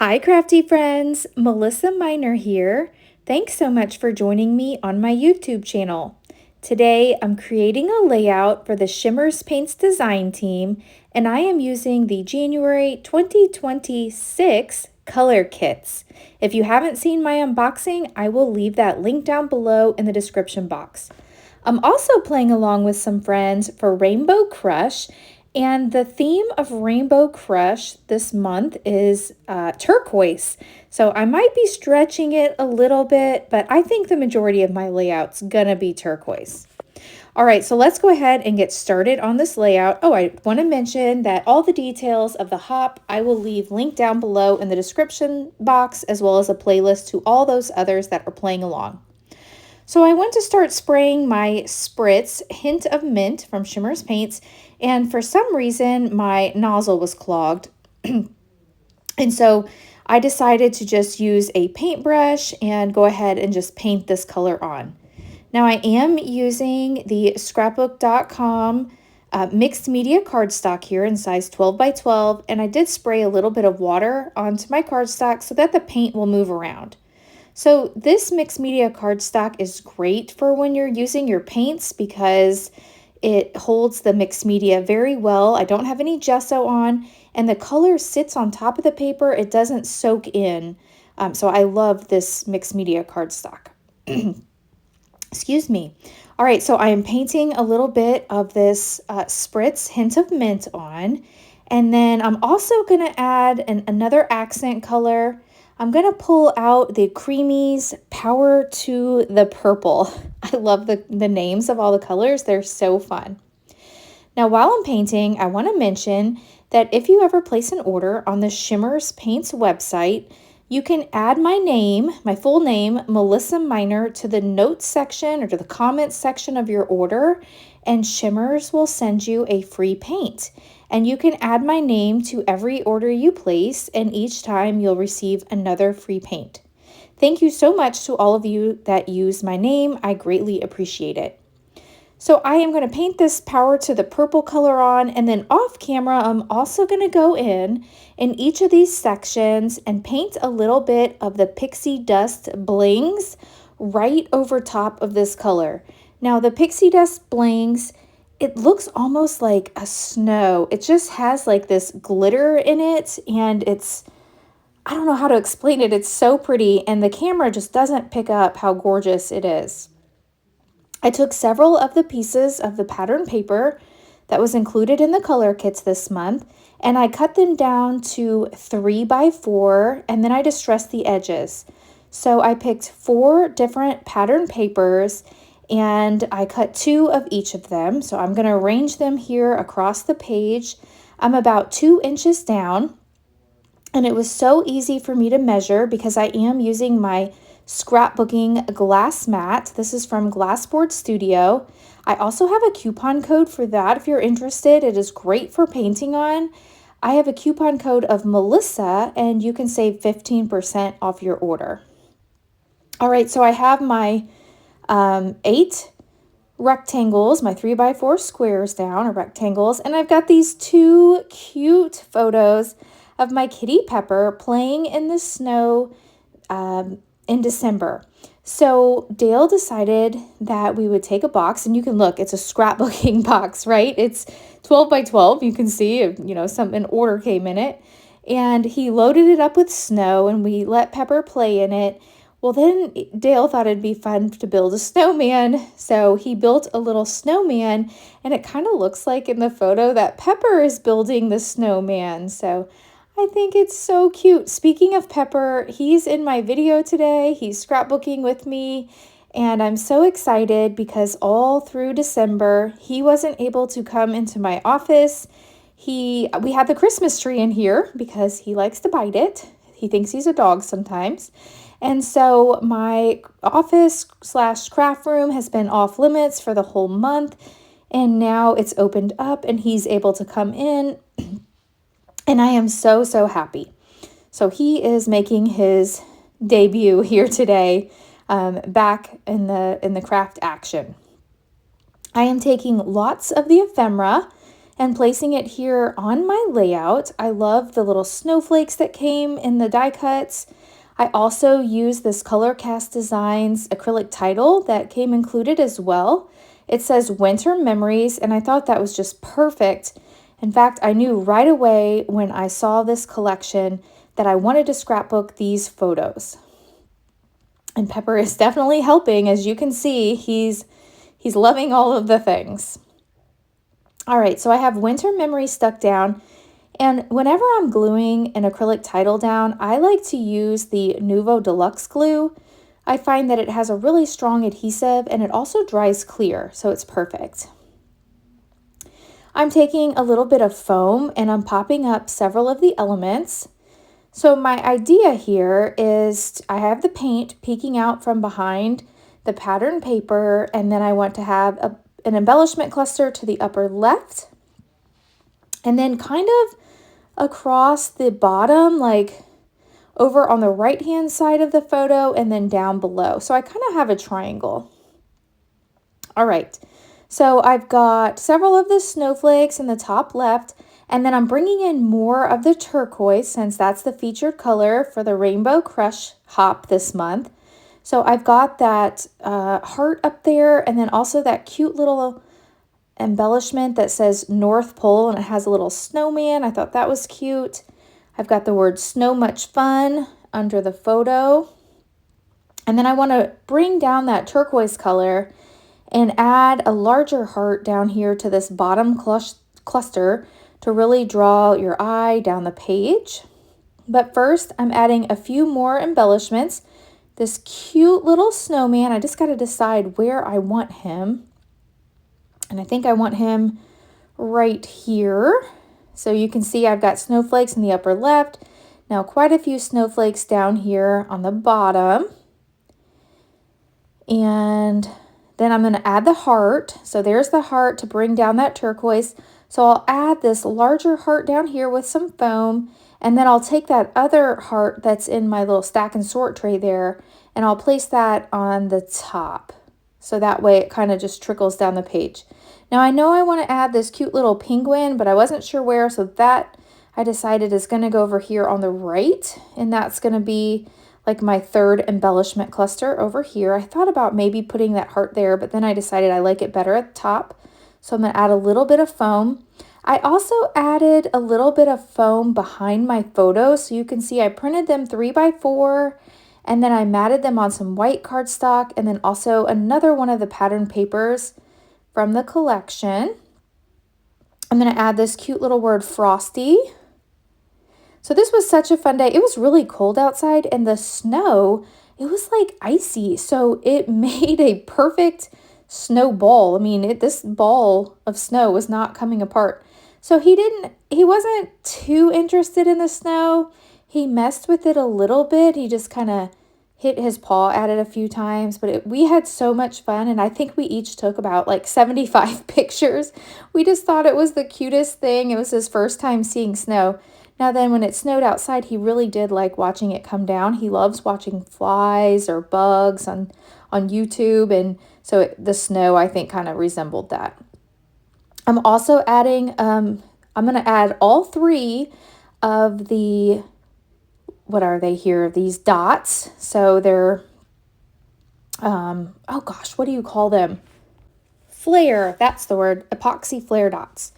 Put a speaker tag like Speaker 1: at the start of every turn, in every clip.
Speaker 1: Hi, crafty friends. Melissa Minor here. Thanks so much for joining me on my YouTube channel. Today, I'm creating a layout for the Shimmerz Paints design team, and I am using the January 2026 color kits. If you haven't seen my unboxing, I will leave that link down below in the description box. I'm also playing along with some friends for Rainbow Crush, and the theme of Rainbow Crush this month is turquoise. So I might be stretching it a little bit, but I think the majority of my layout's gonna be turquoise. All right, so let's go ahead and get started on this layout. Oh, I want to mention that all the details of the hop I will leave linked down below in the description box, as well as a playlist to all those others that are playing along. So I went to start spraying my Spritz Hint of Mint from Shimmerz Paints, and for some reason my nozzle was clogged. And so I decided to just use a paintbrush and go ahead and just paint this color on. Now I am using the scrapbook.com mixed media cardstock here in size 12 by 12, and I did spray a little bit of water onto my cardstock so that the paint will move around. So this mixed media cardstock is great for when you're using your paints because it holds the mixed media very well. I don't have any gesso on, and the color sits on top of the paper. It doesn't soak in. So I love this mixed media cardstock. Excuse me. All right, so I am painting a little bit of this Spritz Hint of Mint on, and then I'm also going to add another accent color. I'm going to pull out the Creameez Power to the Purple. I love the names of all the colors. They're so fun. Now, while I'm painting, I want to mention that if you ever place an order on the Shimmerz Paints website, you can add my name, my full name, Melissa Minor, to the notes section or to the comments section of your order, and Shimmerz will send you a free paint. And you can add my name to every order you place, and each time you'll receive another free paint. Thank you so much to all of you that use my name. I greatly appreciate it. So I am going to paint this Power to the Purple color on, and then off camera, I'm also going to go in each of these sections and paint a little bit of the Pixie Dust Blingz right over top of this color. Now the Pixie Dust Blingz, it looks almost like a snow. It just has like this glitter in it, and I don't know how to explain it. It's so pretty, and the camera just doesn't pick up how gorgeous it is. I took several of the pieces of the pattern paper that was included in the color kits this month, and I cut them down to 3 by 4, and then I distressed the edges. So I picked 4 different pattern papers, and I cut 2 of each of them. So I'm going to arrange them here across the page. I'm about 2 inches down, and it was so easy for me to measure because I am using my scrapbooking glass mat. This is from Glassboard Studio. I also have a coupon code for that if you're interested. It is great for painting on. I have a coupon code of Melissa, and you can save 15% off your order. All right, so I have my 8 rectangles, my 3 by 4 squares down, or rectangles, and I've got these 2 cute photos of my kitty Pepper playing in the snow in December. So Dale decided that we would take a box, and you can look, it's a scrapbooking box, right? It's 12 by 12. You can see, an order came in it, and he loaded it up with snow, and we let Pepper play in it. Well, then Dale thought it'd be fun to build a snowman, so he built a little snowman, and it kind of looks like in the photo that Pepper is building the snowman. So I think it's so cute. Speaking of Pepper, he's in my video today. He's scrapbooking with me, and I'm so excited because all through December, he wasn't able to come into my office. We had the Christmas tree in here because he likes to bite it. He thinks he's a dog sometimes. And so my office/craft room has been off limits for the whole month, and now it's opened up and he's able to come in. And I am so, so happy. So he is making his debut here today, back in the craft action. I am taking lots of the ephemera and placing it here on my layout. I love the little snowflakes that came in the die cuts. I also used this Color Cast Designs acrylic title that came included as well. It says Winter Memories, and I thought that was just perfect. In fact, I knew right away when I saw this collection that I wanted to scrapbook these photos. And Pepper is definitely helping. As you can see, he's loving all of the things. All right, so I have Winter Memories stuck down. And whenever I'm gluing an acrylic title down, I like to use the Nuvo Deluxe glue. I find that it has a really strong adhesive and it also dries clear, so it's perfect. I'm taking a little bit of foam and I'm popping up several of the elements. So my idea here is I have the paint peeking out from behind the pattern paper, and then I want to have an embellishment cluster to the upper left, and then kind of across the bottom, like over on the right hand side of the photo and then down below. So I kind of have a triangle. All right, so I've got several of the snowflakes in the top left, and then I'm bringing in more of the turquoise since that's the featured color for the Rainbow Crush Hop this month. So I've got that heart up there, and then also that cute little embellishment that says North Pole, and it has a little snowman. I thought that was cute. I've got the word Snow Much Fun under the photo. And then I want to bring down that turquoise color and add a larger heart down here to this bottom cluster to really draw your eye down the page. But first, I'm adding a few more embellishments. This cute little snowman, I just got to decide where I want him. And I think I want him right here. So you can see I've got snowflakes in the upper left. Now quite a few snowflakes down here on the bottom. And then I'm going to add the heart. So there's the heart to bring down that turquoise. So I'll add this larger heart down here with some foam. And then I'll take that other heart that's in my little stack and sort tray there, and I'll place that on the top. So that way it kind of just trickles down the page. Now I know I want to add this cute little penguin, but I wasn't sure where, so that I decided is going to go over here on the right, and that's going to be like my third embellishment cluster over here. I thought about maybe putting that heart there, but then I decided I like it better at the top. So I'm going to add a little bit of foam. I also added a little bit of foam behind my photos, so you can see I printed them 3x4, and then I matted them on some white cardstock, and then also another one of the pattern papers from the collection. I'm going to add this cute little word Frosty. So this was such a fun day. It was really cold outside, and the snow, it was like icy, so it made a perfect snowball. I mean, this ball of snow was not coming apart. So he wasn't too interested in the snow. He messed with it a little bit. He just kind of hit his paw at it a few times, but we had so much fun, and I think we each took about like 75 pictures. We just thought it was the cutest thing. It was his first time seeing snow. Now then, when it snowed outside, he really did like watching it come down. He loves watching flies or bugs on YouTube, and so the snow, I think, kind of resembled that. I'm also adding, I'm going to add all three of the, what are they here? These dots. So they're, oh gosh, what do you call them? Flare, that's the word, epoxy flare dots.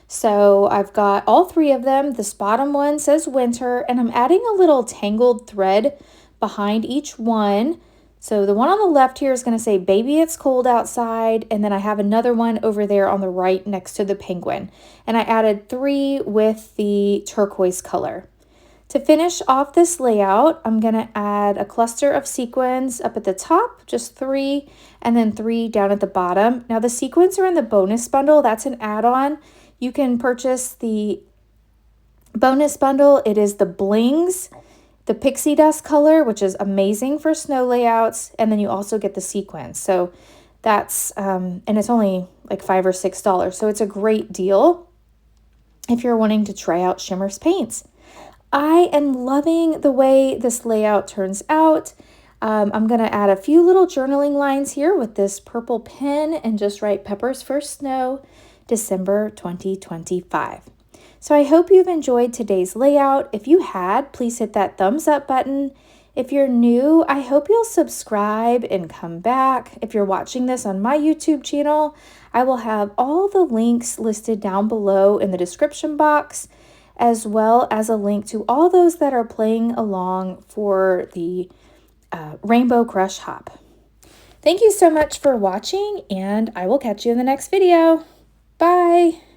Speaker 1: So I've got all three of them. This bottom one says winter, and I'm adding a little tangled thread behind each one. So the one on the left here is going to say, baby, it's cold outside. And then I have another one over there on the right next to the penguin. And I added 3 with the turquoise color. To finish off this layout, I'm going to add a cluster of sequins up at the top, just 3, and then 3 down at the bottom. Now the sequins are in the bonus bundle. That's an add-on. You can purchase the bonus bundle. It is the Blingz, the Pixie Dust color, which is amazing for snow layouts, and then you also get the sequins. So that's, and it's only like $5 or $6, so it's a great deal if you're wanting to try out Shimmerz Paints. I am loving the way this layout turns out. I'm going to add a few little journaling lines here with this purple pen and just write Pepper's First Snow. December 2025. So I hope you've enjoyed today's layout. If you had, please hit that thumbs up button. If you're new, I hope you'll subscribe and come back. If you're watching this on my YouTube channel, I will have all the links listed down below in the description box, as well as a link to all those that are playing along for the Rainbow Crush Hop. Thank you so much for watching, and I will catch you in the next video. Bye!